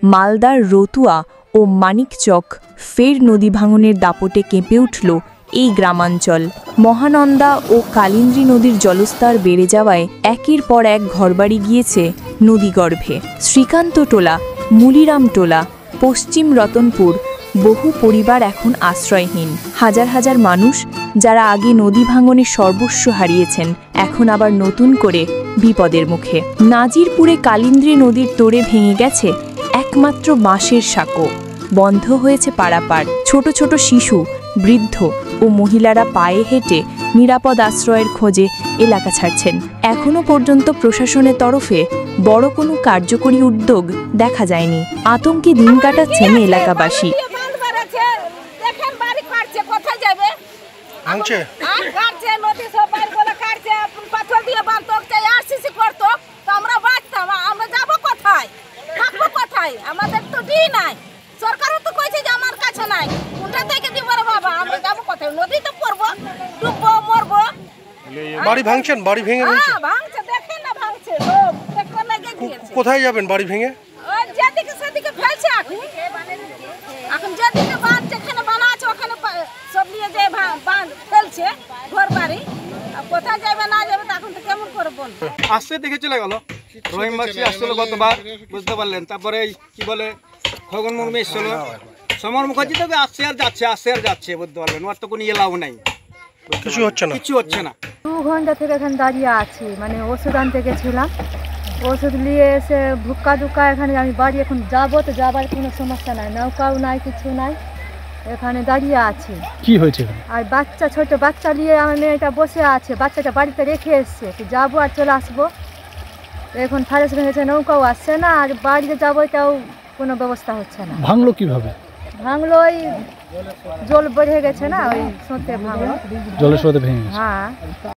মালদার রতুয়া ও মানিকচক ফের নদী ভাঙনের দাপটে কেঁপে উঠল এই গ্রামাঞ্চল। মহানন্দা ও কালিন্দী নদীর জলস্তর বেড়ে যাওয়ায় একের পর এক ঘরবাড়ি গিয়েছে নদীগর্ভে। শ্রীকান্তটোলা, মুলিরামটোলা, পশ্চিম রতনপুর বহু পরিবার এখন আশ্রয়হীন। হাজার হাজার মানুষ যারা আগে নদী ভাঙনে সর্বস্ব হারিয়েছেন এখন আবার নতুন করে বিপদের মুখে। নাজিরপুরে কালিন্দী নদীর তোড়ে ভেঙে গেছে একমাত্র বাঁশের সাঁকো। বন্ধ হয়েছে পারাপার। ছোট ছোট শিশু, বৃদ্ধ ও মহিলারা পায়ে হেঁটে নিরাপদ আশ্রয়ের খোঁজে এলাকা ছাড়ছেন। এখনও পর্যন্ত প্রশাসনের তরফে বড় কোনো কার্যকরী উদ্যোগ দেখা যায়নি। আতঙ্কে দিন কাটাচ্ছেন এলাকাবাসী। আমাদের তো দিই নাই, সরকারও তো কইছে যে আমার কাছে নাই, কোনটা থেকে দিব রে বাবা, আমরা যাব কোথায়? নদীতে পড়বো, ডুববো, মরবো। বাড়ি ভাঙছেন? বাড়ি ভেঙে হ্যাঁ ভাঙছে, দেখেন না ভাঙছে, সব দেখতে লাগে গিয়েছে। কোথায় যাবেন বাড়ি ভেঙে? ওই যেদিকে সেদিকে ফেলছে এখন যেদিকে বাঁধ যেখানে বানা আছে ওখানে সব নিয়ে যে বাঁধ ফেলছে ঘর বাড়ি। কোথায় যাবে না যাবে তখন তো কেমন করে বলবো। আসতে দেখে চলে গেল, রহিম মাসি আসছিল গতবার, বুঝতে পারলেন। তারপরে কি বলে খগন মুর্মু এসছিল, সমর মুখার্জি তো আসছে আর যাচ্ছে, আসছে আর যাচ্ছে, বুঝতে পারলেন। ওর তো কোনো এলাও নাই, কিছু হচ্ছে না, কিছু হচ্ছে না। 2 ঘন্টা থেকে এখানে দাঁড়িয়ে আছি, মানে ওষুধ আনতে গেছিলাম, ওষুধ নিয়ে এসে ভুক্কা দুক্কা এখানে আমি বাড়ি এখন যাবো, তো যাবার কোনো সমস্যা নাই, নৌকাও নাই, কিছু নাই, এখানে দাঁড়িয়ে আছি। কি হয়েছে? আর বাচ্চা, ছোট বাচ্চা নিয়ে আমার মেয়েটা বসে আছে, বাচ্চাটা বাড়িতে রেখে এসছে, যাবো আর চলে আসবো। এখন ফারেস ভেঙেছে, নৌকাও আসছে না, আর বাড়িতে যাবো এটাও কোনো ব্যবস্থা হচ্ছে না। ভাঙলো কিভাবে? ভাঙলো ওই জল বেড়ে গেছে না, ওই স্রোতে ভাঙলো, জলের স্রোতে ভেঙে গেছে। হ্যাঁ।